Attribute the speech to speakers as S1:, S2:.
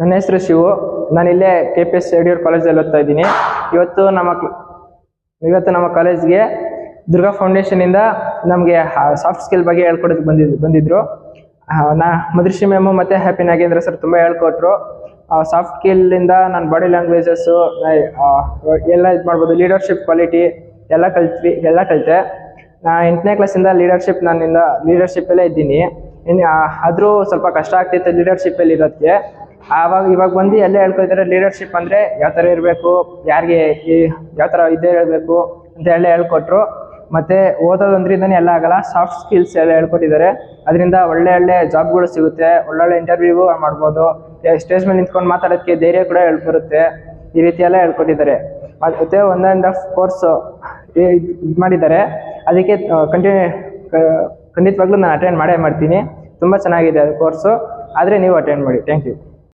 S1: ನನ್ನ ಹೆಸರು ಶಿವು. ನಾನು ಇಲ್ಲೇ KPS ಯಡಿಯೂರು ಕಾಲೇಜಲ್ಲಿ ಓದ್ತಾ ಇದ್ದೀನಿ. ಇವತ್ತು ನಮ್ಮ ಕಾಲೇಜ್ಗೆ ದುರ್ಗಾ ಫೌಂಡೇಶನಿಂದ ನಮಗೆ ಸಾಫ್ಟ್ ಸ್ಕಿಲ್ ಬಗ್ಗೆ ಹೇಳ್ಕೊಡೋದಕ್ಕೆ ಬಂದಿದ್ರು. ಮಧುಶ್ರೀ ಮ್ಯಾಮು ಮತ್ತು ಹ್ಯಾಪಿ ನಾಗೇಂದ್ರ ಸರ್ ತುಂಬ ಹೇಳ್ಕೊಟ್ರು. ಸಾಫ್ಟ್ ಸ್ಕಿಲ್ಲಿಂದ ನಾನು ಬಾಡಿ ಲ್ಯಾಂಗ್ವೇಜಸ್ಸು ಎಲ್ಲ ಇದು ಮಾಡ್ಬೋದು, ಲೀಡರ್ಶಿಪ್ ಕ್ವಾಲಿಟಿ ಎಲ್ಲ ಕಲಿತೆ. ನಾನು 8ನೇ ಕ್ಲಾಸಿಂದ ಲೀಡರ್ಶಿಪ್ಪಲ್ಲೇ ಇದ್ದೀನಿ. ಆದರೂ ಸ್ವಲ್ಪ ಕಷ್ಟ ಆಗ್ತಿತ್ತು ಲೀಡರ್ಶಿಪ್ಪಲ್ಲಿ ಇರೋದಕ್ಕೆ. ಇವಾಗ ಬಂದು ಎಲ್ಲ ಹೇಳ್ಕೊಳ್ತಾರೆ ಲೀಡರ್ಶಿಪ್ ಅಂದರೆ ಯಾವ ಥರ ಇರಬೇಕು, ಯಾರಿಗೆ ಯಾವ ಥರ ಇದೇ ಹೇಳಬೇಕು ಅಂತ ಎಲ್ಲ ಹೇಳ್ಕೊಟ್ರು. ಮತ್ತು ಓದೋದಂದ್ರಿಂದನೇ ಎಲ್ಲ ಆಗಲ್ಲ, ಸಾಫ್ಟ್ ಸ್ಕಿಲ್ಸ್ ಎಲ್ಲ ಹೇಳ್ಕೊಟ್ಟಿದ್ದಾರೆ. ಅದರಿಂದ ಒಳ್ಳೆ ಜಾಬ್ಗಳು ಸಿಗುತ್ತೆ, ಒಳ್ಳೊಳ್ಳೆ ಇಂಟರ್ವ್ಯೂಗೂ ಮಾಡ್ಬೋದು, ಸ್ಟೇಜ್ ಮೇಲೆ ನಿಂತ್ಕೊಂಡು ಮಾತಾಡೋದಕ್ಕೆ ಧೈರ್ಯ ಕೂಡ ಹೇಳ್ಬರುತ್ತೆ. ಈ ರೀತಿ ಎಲ್ಲ ಹೇಳ್ಕೊಟ್ಟಿದ್ದಾರೆ. ಮತ್ತು 1.5 ಕೋರ್ಸ್ ಇದು ಮಾಡಿದ್ದಾರೆ. ಅದಕ್ಕೆ ಖಂಡಿತವಾಗ್ಲೂ ನಾನು ಅಟೆಂಡ್ ಮಾಡೇ ಮಾಡ್ತೀನಿ. ತುಂಬ ಚೆನ್ನಾಗಿದೆ ಅದು ಕೋರ್ಸು. ಆದರೆ ನೀವು ಅಟೆಂಡ್ ಮಾಡಿ. Thank you.